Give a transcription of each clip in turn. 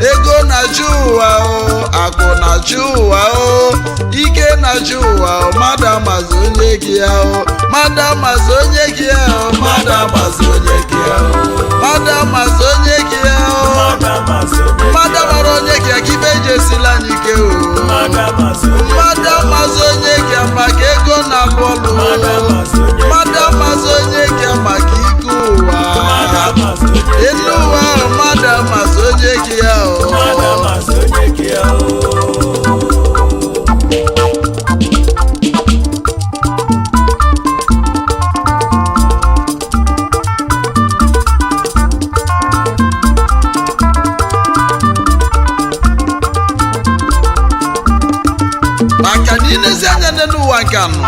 Ego na-achị ụwa akụ na-achị ụwa ike na-achị ụwa mmadụ amazi onye gị ya mmadụ amazi onye gị ya mmadụ amazi onye gị ya mmadụ amazi onye gị ya mmadụ amara onye gị ya ka ibe eji esila anyị ike mmadụ amazi onye gị ya maka ego na-alụ ọlụ mmadụ amazi onye gị ya maka ike ụwa elu ụwa mmadụ amazi onye gị ya maka na inezi anya n'ụwa nke anọ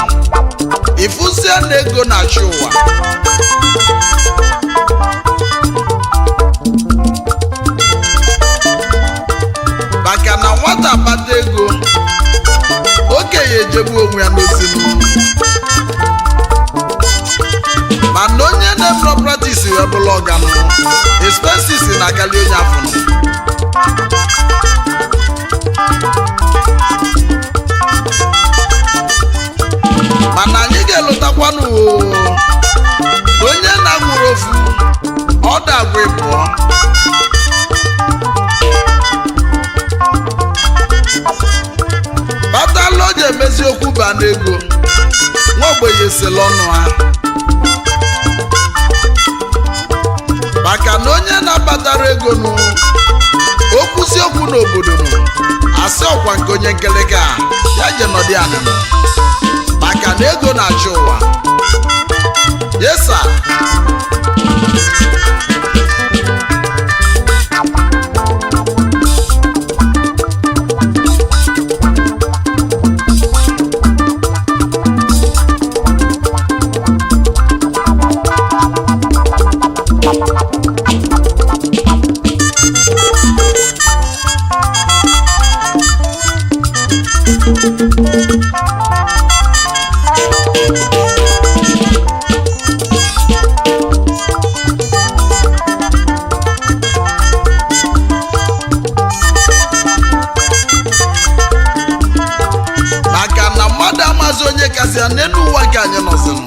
ifusia na ego na-achị ụwa maka na nwata akpata ego okenye ejegbu onwe ya n'osimiri mana onye na-eme practice wee bụrụ ọganụ expenses na-akali onye afọ mana anyị ga-elotakwanụ onye na-agwụrụ ofu ọ dagwa ịbụọ batala o ji emezi okwu ba n'ego nwa ogbenye sịla ọnụ ha maka na onye na-akpatara ego nụ okwusi okwu n'obodo nụ asị ọkwa nke onye nkeleka ya je nọdị anịnụ maka na ego na-achị ụwa yesa onye kasị ya n'elu ụwa nke anyị nọziri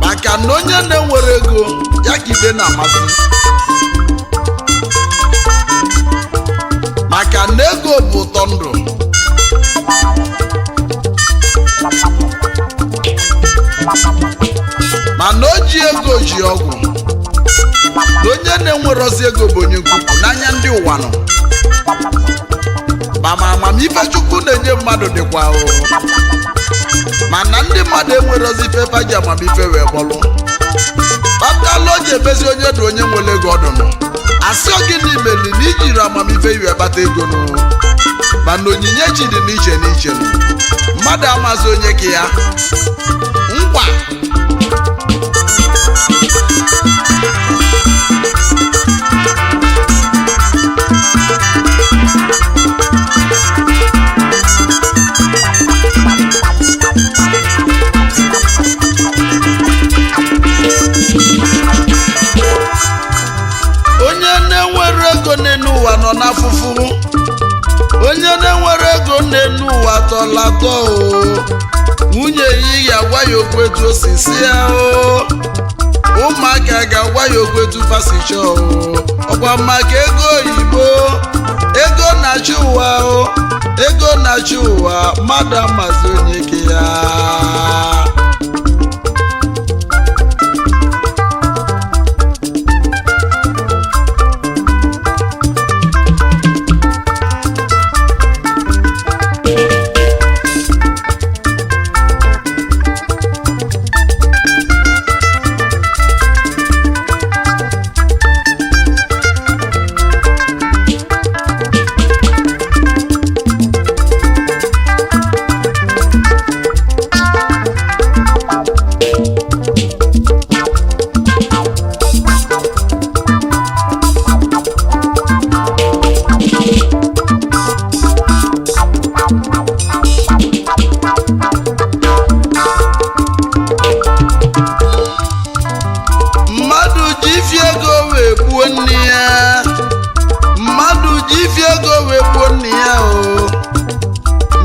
maka na onye na-enwere ego ya ka ibe na-amasị maka na ego bụ ụtọ ndụ mana o ji ego ji ọgwụ na onye na-enwerozi ego bụ onye nkwukwu n'anya ndị ụwa nọ ma amamife Chukwu na-enye mmadụ dịkwa mana ndị mmadụ enwerozi ifefe ji amamife wee bọlụ kpatala o ji emezi onye dị onye nwere ego ọdụnụ asị gị n'imeli na ijiri amamife iwe kpata ego nụ mana onyinye chi dị n'iche n'iche mmadụ amazi onye ka ya nkwa ego n'enu ụwa nọ n'afụfụ onye na-enwere ego n'enu ụwa tọlatọ nwunye ya ga-agwa ya okwu etu o si si ya ụmụaka ga-agwa ya okwu etu fasichọ ọkwa maka ego oyibo ego na-achị ụwa ego na-achị ụwa mmadụ amazi onye ke ya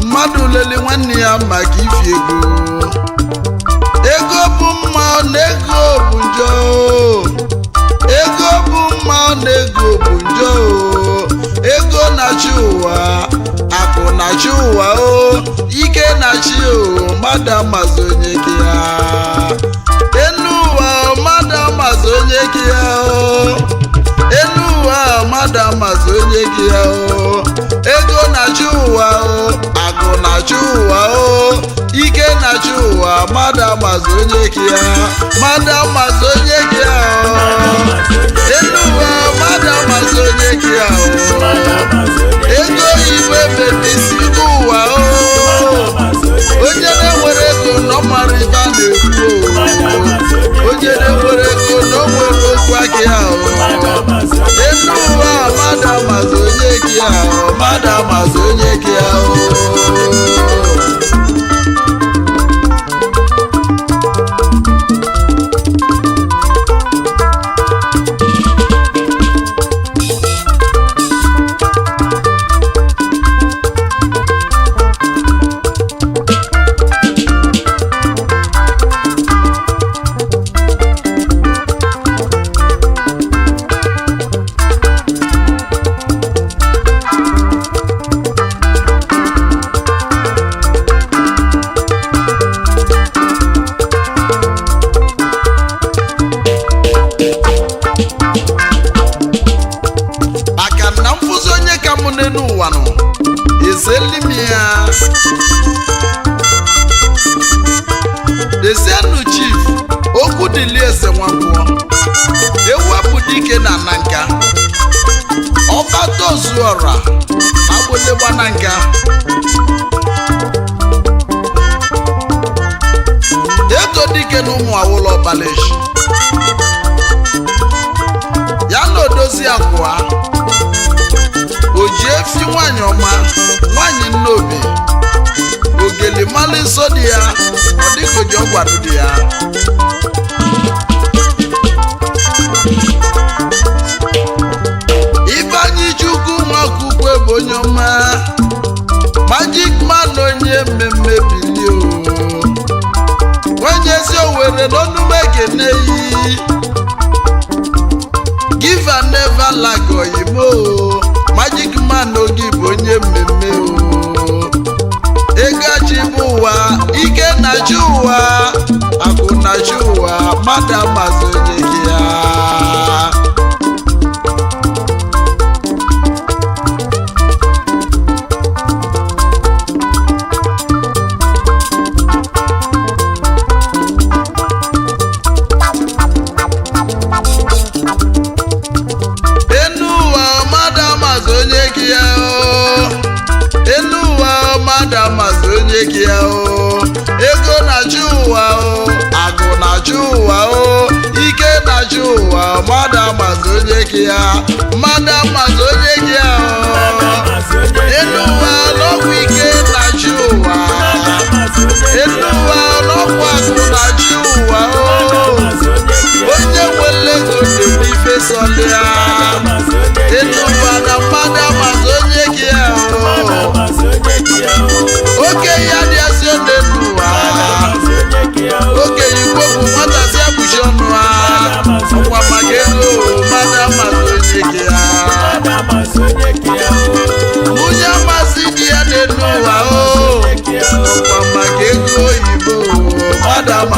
mmadụ lele nwanne ya maka ifi ego bụ mma na ego bụ njọ ego bụ mma na ego bụ njọ ego na-achị ụwa akụ na-achị ụwa ike na-achị mmadụ amazi onye gị ya enu ụwa mmadụ amazi onye gị ya enu ụwa mmadụ amazi onye gị ya ego na-achị ụwa akụ na-achị ụwa ike na-achị ụwa mmadụ amazi onye gị ya mmadụ amazi onye gị ya enu ụwa mmadụ amazi onye gị ya ego oyibo ebe n'isi ụwa onye na-enwere ego nọ mara ibe a na-ekwu onye na-enwere ego na o nwere okwu aka ya enu ụwa mmadụ amazi onye gị ya mmadụ amazi onye gị ya Desienu chief okwu dịli eze nwankwọ ewepụ dike na nanka ọbata ozuọra agbụlegba na nka eto dike na ụmụ awụlọ ọbaleshi ya na odozi akwa oji efi nwanyị ọma nwanyị nnobi ogeli mali nsọ dị ya ọ dịka oji ọgwado dị ya Ifeanyi Chukwu Nwakwukwu bụ onye ọma Magic Man onye mmemme bilio onye ezi Owere n'ọnụme ekene yi give and never lack oyimo Magic Man ogi bụ onye mmemme ego achị bụ ụwa ike na-achị ụwa akụ na-achị ụwa mmadụ amazi onye gị ya enu ụwa mmadụ amazi onye gị ya enu ụwa mmadụ amazi onye gị ya ego na-achị ụwa akụ na-achị ụwa ike na-achị ụwa mmadụ amazi onye gị ya mmadụ amazi onye gị ya enu ụwa n'ọgwụ ike na-achị ụwa enu ụwa n'ọgwụ akụ na-achị ụwa onye nwere ego na-eme ife sọlị ya enu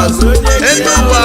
amazụ enu ụwa